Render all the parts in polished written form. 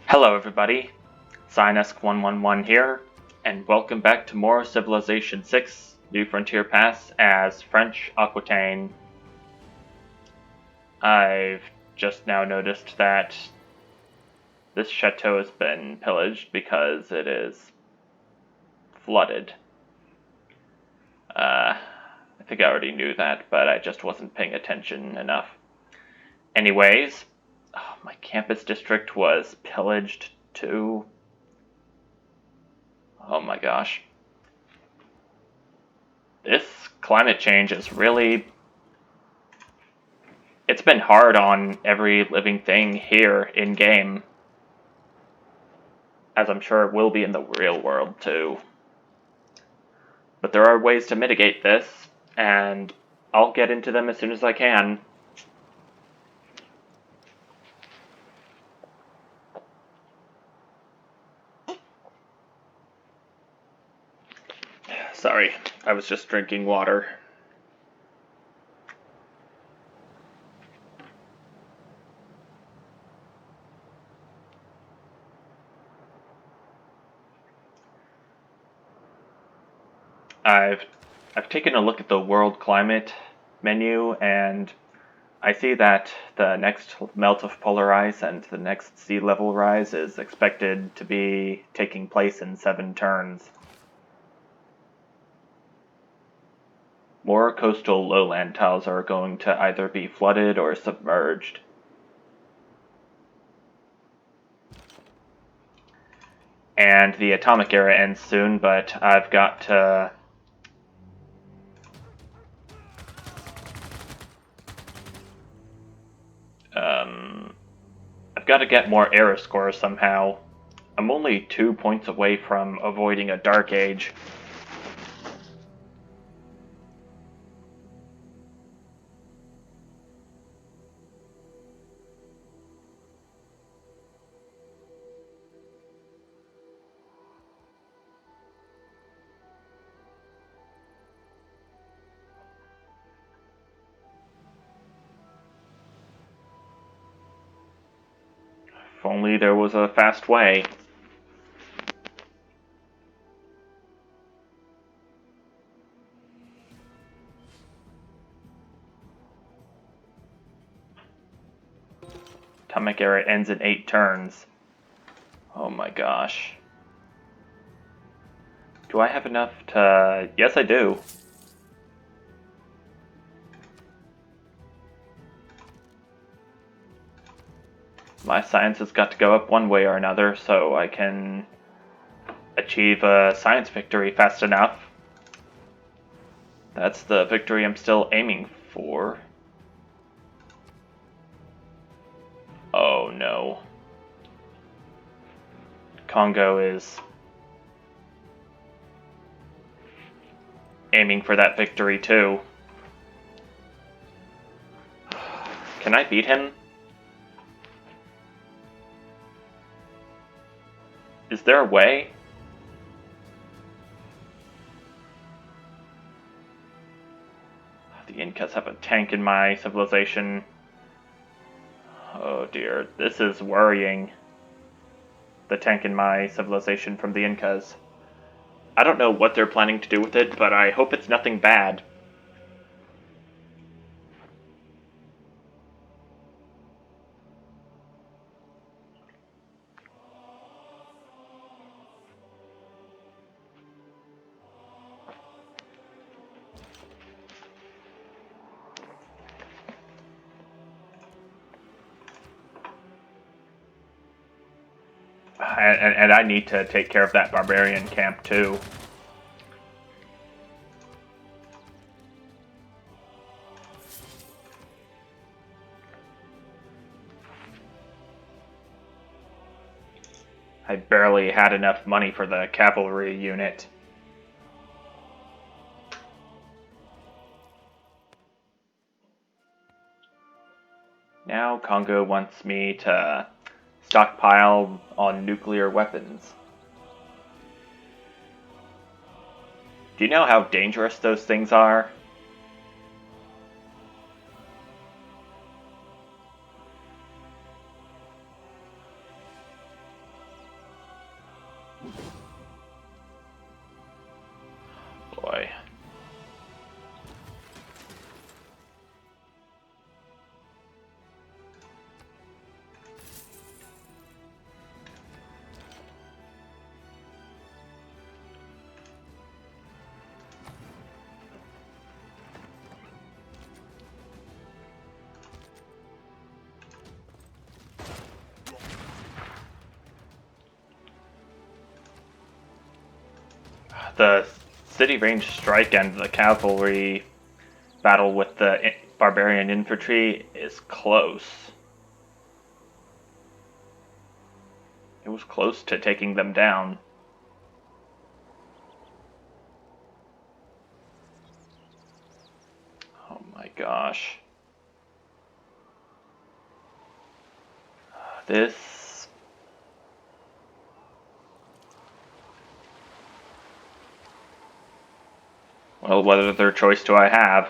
Hello everybody, Sinesk111 here, and welcome back to more Civilization 6 New Frontier Pass as French Aquitaine. I've just now noticed that this chateau has been pillaged because it is flooded. I think I already knew that, but I just wasn't paying attention enough. Anyways, my campus district was pillaged too. Oh my gosh. This climate change is really... It's been hard on every living thing here in-game. As I'm sure it will be in the real world too. But there are ways to mitigate this, and I'll get into them as soon as I can. Sorry, I was just drinking water. I've taken a look at the world climate menu, and I see that the next melt of polar ice and the next sea level rise is expected to be taking place in 7 turns. More coastal lowland tiles are going to either be flooded or submerged. And the atomic era ends soon, but I've got to... I've got to get more era scores somehow. I'm only 2 points away from avoiding a dark age. If only there was a fast way. Atomic era ends in 8 turns. Oh my gosh. Do I have enough to... Yes, I do. My science has got to go up one way or another so I can achieve a science victory fast enough. That's the victory I'm still aiming for. Oh no. Congo is aiming for that victory too. Can I beat him? Is there a way? The Incas have a tank in my civilization. Oh dear, this is worrying. The tank in my civilization from the Incas. I don't know what they're planning to do with it, but I hope it's nothing bad. And I need to take care of that barbarian camp too. I barely had enough money for the cavalry unit. Now Congo wants me to stockpile on nuclear weapons. Do you know how dangerous those things are? The city range strike and the cavalry battle with the barbarian infantry is close. It was close to taking them down. Oh my gosh. This... Well, what other choice do I have?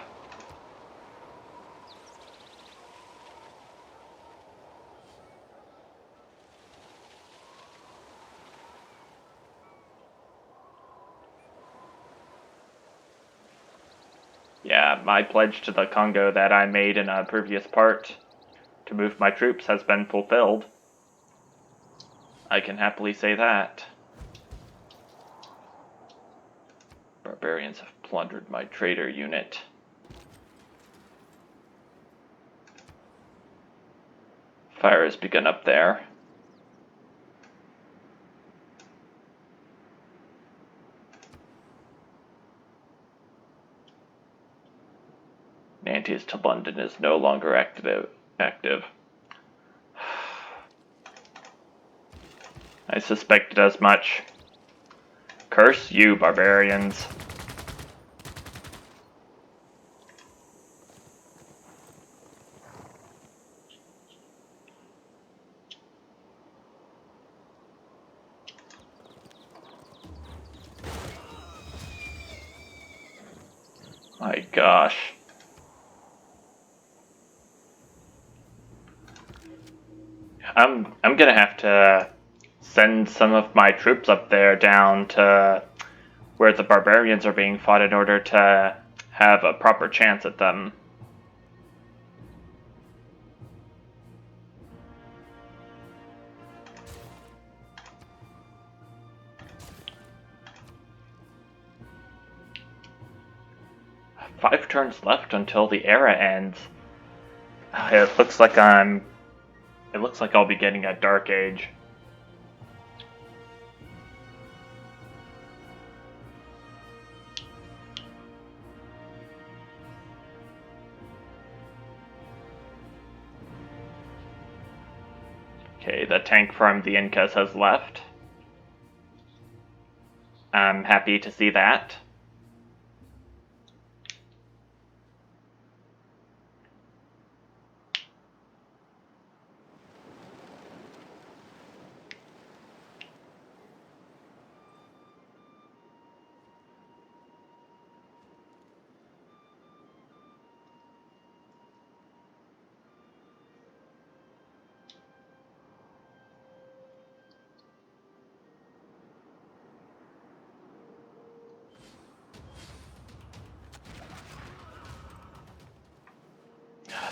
Yeah, my pledge to the Congo that I made in a previous part to move my troops has been fulfilled. I can happily say that. Barbarians have plundered my trader unit. Fire has begun up there. Nantes to London is no longer active. I suspected as much. Curse you, barbarians. My gosh. I'm gonna have to send some of my troops up there down to where the barbarians are being fought in order to have a proper chance at them. Five turns left until the era ends. It looks like I'll be getting a Dark Age. Okay, the tank from the Incas has left. I'm happy to see that.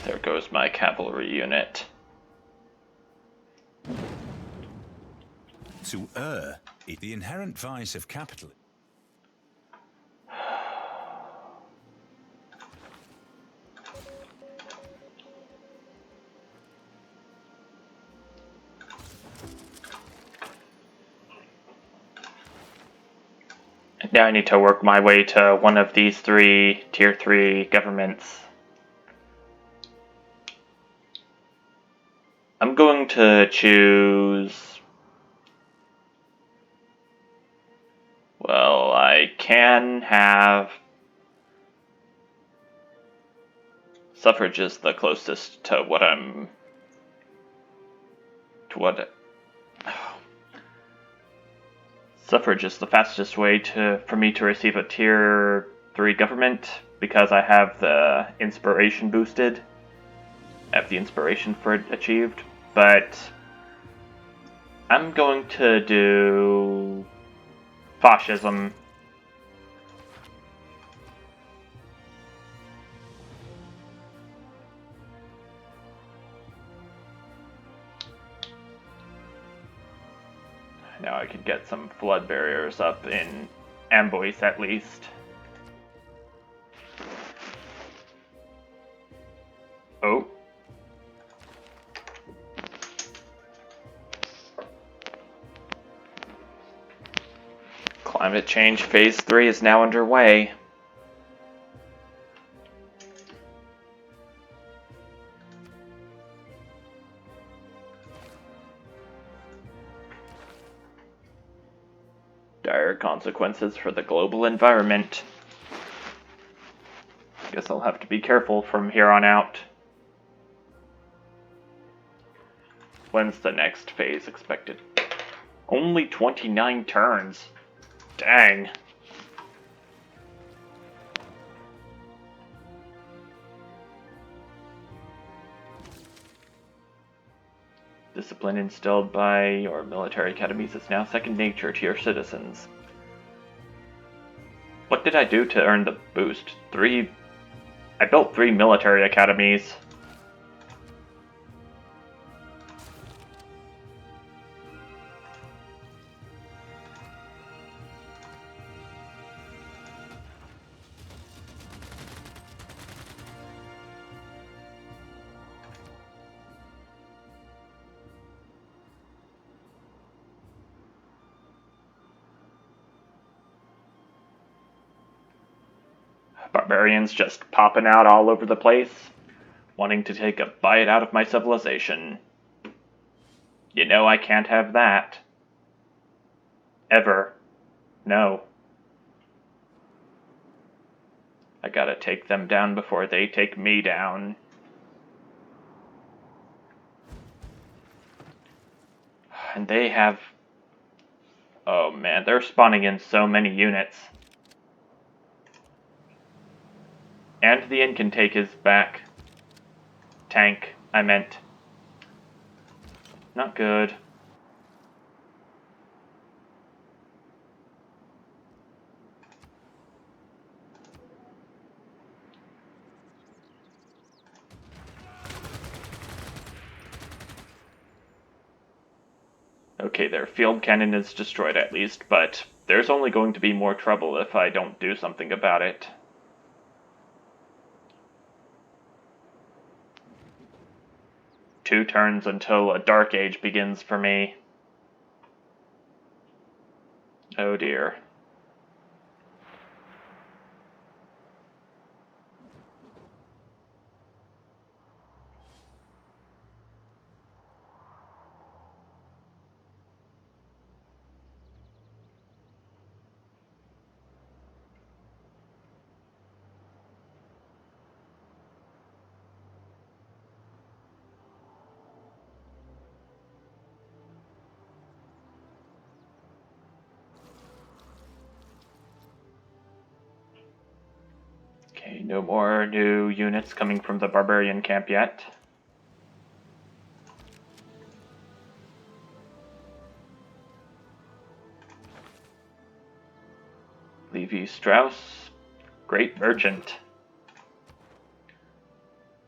There goes my cavalry unit. To err is the inherent vice of capital. Now I need to work my way to one of these three tier 3 governments. I'm going to choose... Well, I can have... Suffrage is the closest to what I'm... Suffrage is the fastest way for me to receive a tier 3 government because I have the inspiration boosted. I have the inspiration for it achieved, but I'm going to do fascism. Now I could get some flood barriers up in Amboise at least. Oh. Climate change phase 3 is now underway. Dire consequences for the global environment. Guess I'll have to be careful from here on out. When's the next phase expected? Only 29 turns. Dang. Discipline instilled by your military academies is now second nature to your citizens. What did I do to earn the boost? I built 3 military academies. Barbarians just popping out all over the place, wanting to take a bite out of my civilization. You know I can't have that. Ever. No. I gotta take them down before they take me down. And they have... Oh man, they're spawning in so many units. And the inn can take his back. Tank, I meant. Not good. Okay, their field cannon is destroyed at least, but there's only going to be more trouble if I don't do something about it. Two turns until a dark age begins for me. Oh dear. Okay, no more new units coming from the barbarian camp yet. Levi Strauss, great merchant.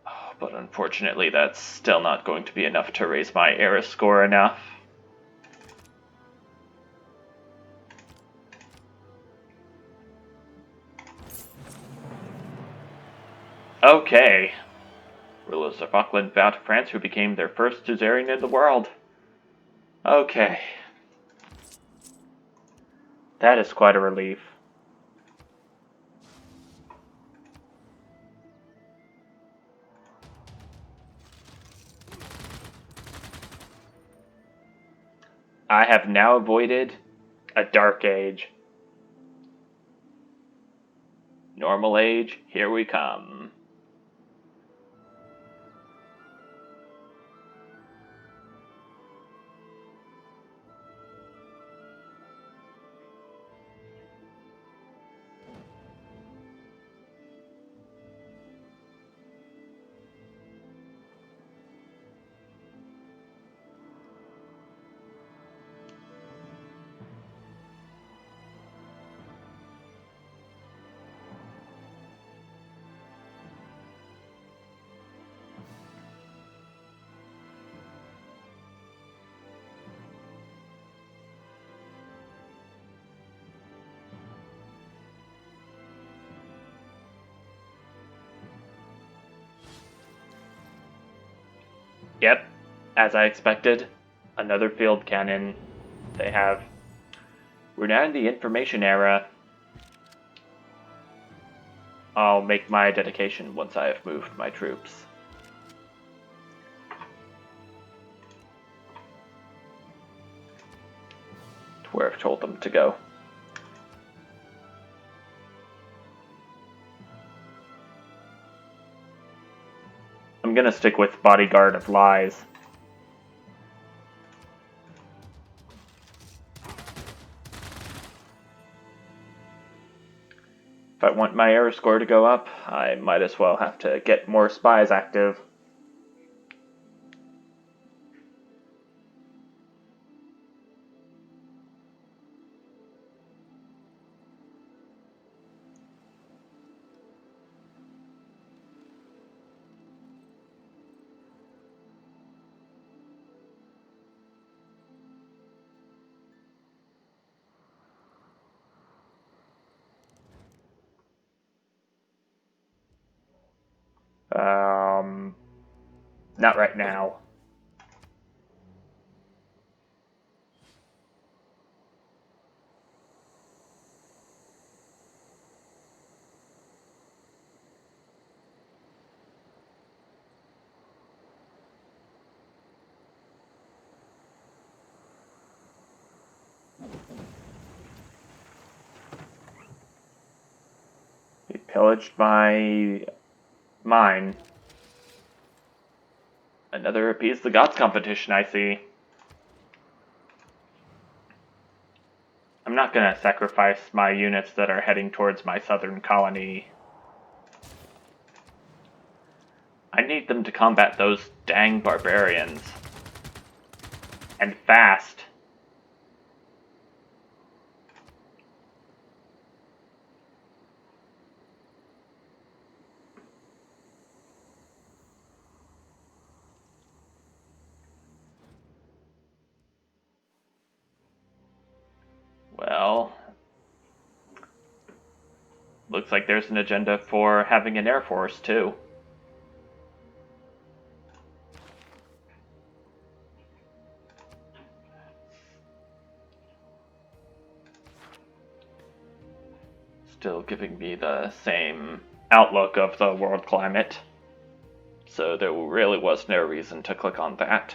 Oh, but unfortunately that's still not going to be enough to raise my era score enough. Okay. Rulers of Auckland bow to France, who became their first suzerain in the world. Okay. That is quite a relief. I have now avoided a dark age. Normal age, here we come. Yep, as I expected, another field cannon. They have We're now in the information era. I'll make my dedication once I have moved my troops. To where I've told them to go. I'm gonna stick with Bodyguard of Lies. If I want my error score to go up, I might as well have to get more spies active. Not right now. He pillaged my mine. Another Appease the Gods competition, I see. I'm not gonna sacrifice my units that are heading towards my southern colony. I need them to combat those dang barbarians. And fast. Well, looks like there's an agenda for having an air force, too. Still giving me the same outlook of the world climate. So there really was no reason to click on that.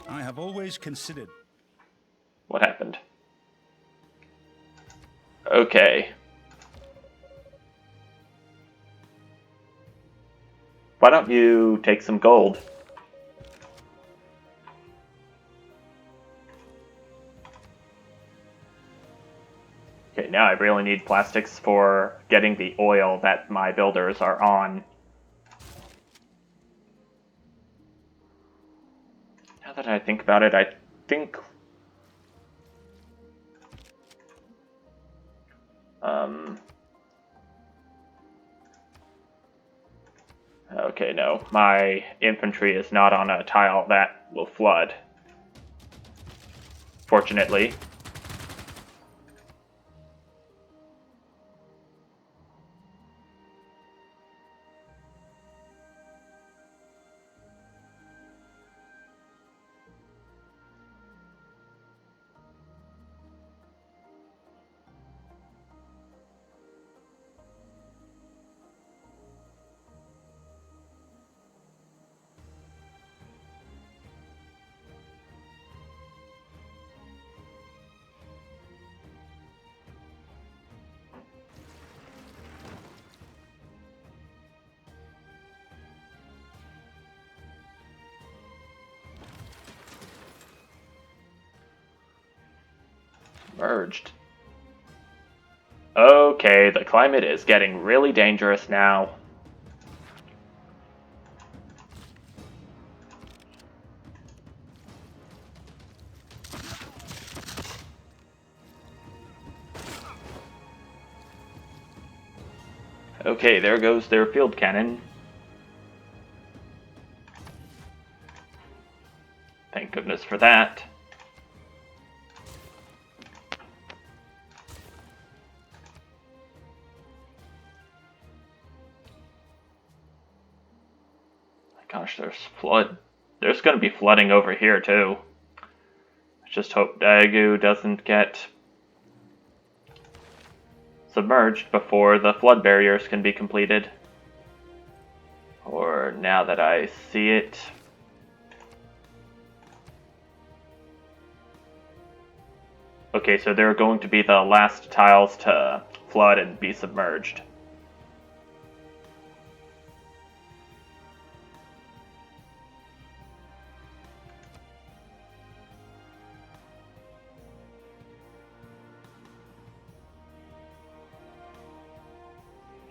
I have always considered... What happened? Okay. Why don't you take some gold? Okay, now I really need plastics for getting the oil that my builders are on. Now that I think about it, I think... Okay, no. My infantry is not on a tile that will flood. Fortunately. Merged. Okay, the climate is getting really dangerous now. Okay, there goes their field cannon. Thank goodness for that. gosh, there's flood. There's going to be flooding over here too. Just hope Daegu doesn't get submerged before the flood barriers can be completed. Or now that I see it. Okay, so they're going to be the last tiles to flood and be submerged.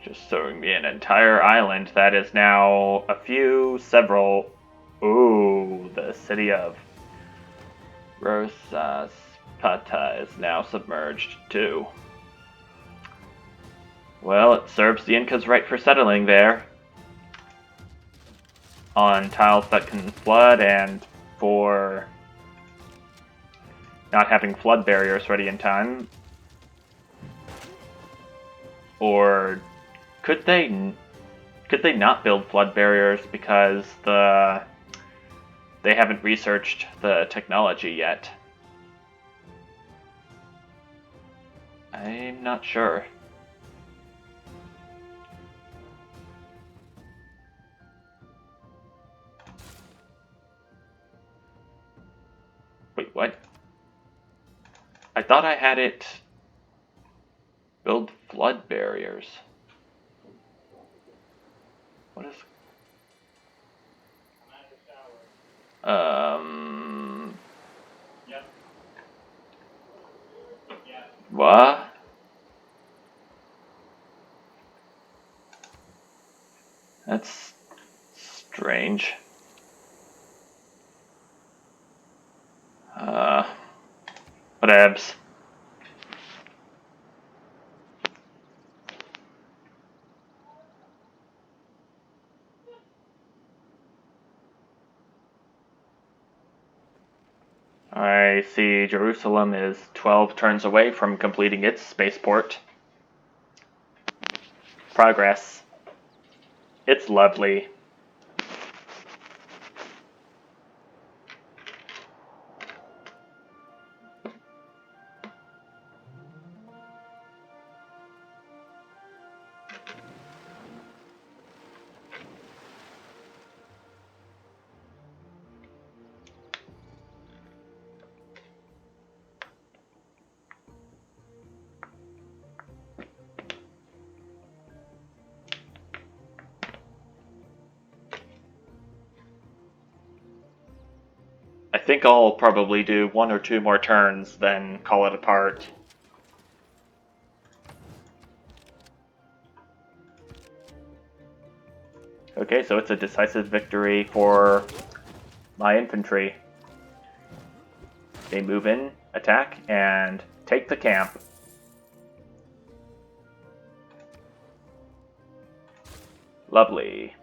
Just showing me an entire island that is now several. Ooh, the city of Rosaspata is now submerged too. Well, it serves the Incas right for settling there on tiles that can flood and for not having flood barriers ready in time. Or could they not build flood barriers because they haven't researched the technology yet? I'm not sure. Wait, what? I thought I had it build flood barriers. What is... Yep. Yeah. What? That's strange. Whatevs. I see Jerusalem is 12 turns away from completing its spaceport. Progress. It's lovely. I think I'll probably do 1 or 2 more turns, then call it a part. Okay, so it's a decisive victory for my infantry. They move in, attack, and take the camp. Lovely.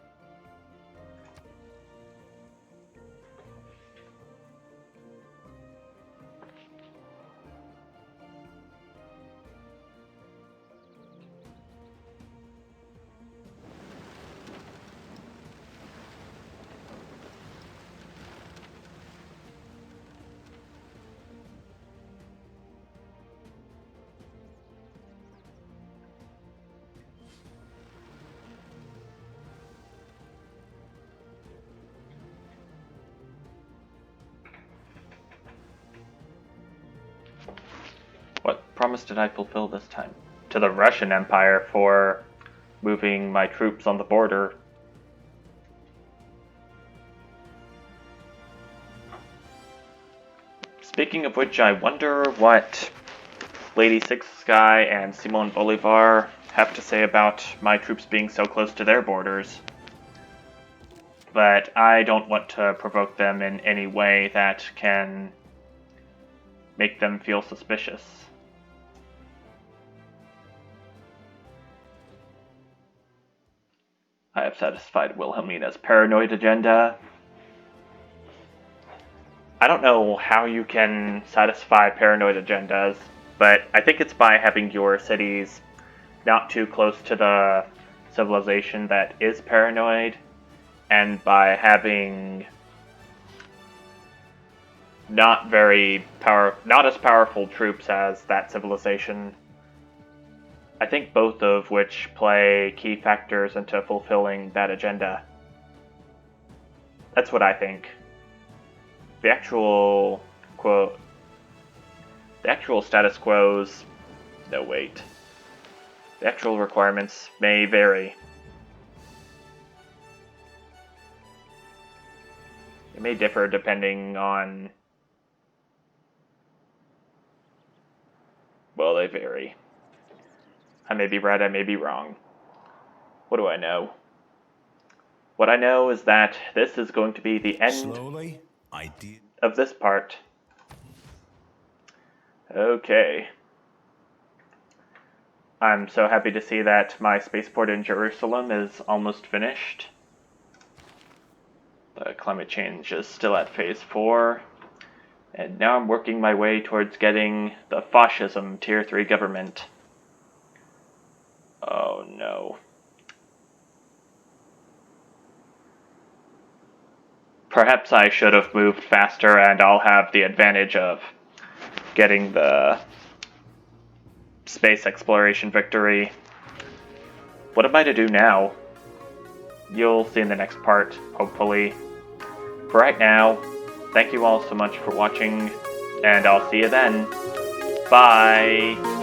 What promise did I fulfill this time? To the Russian Empire for moving my troops on the border. Speaking of which, I wonder what Lady Six Sky and Simon Bolivar have to say about my troops being so close to their borders. But I don't want to provoke them in any way that can make them feel suspicious. I have satisfied Wilhelmina's paranoid agenda. I don't know how you can satisfy paranoid agendas, but I think it's by having your cities not too close to the civilization that is paranoid, and by having not as powerful troops as that civilization, I think both of which play key factors into fulfilling that agenda. That's what I think. The actual status quo's... No, wait. The actual requirements may vary. It may differ depending on... Well, they vary. I may be right, I may be wrong. What do I know? What I know is that this is going to be the end of this part. Okay. I'm so happy to see that my spaceport in Jerusalem is almost finished. The climate change is still at phase 4. And now I'm working my way towards getting the fascism Tier 3 government. Oh no. Perhaps I should have moved faster and I'll have the advantage of getting the space exploration victory. What am I to do now? You'll see in the next part, hopefully. For right now, thank you all so much for watching, and I'll see you then. Bye!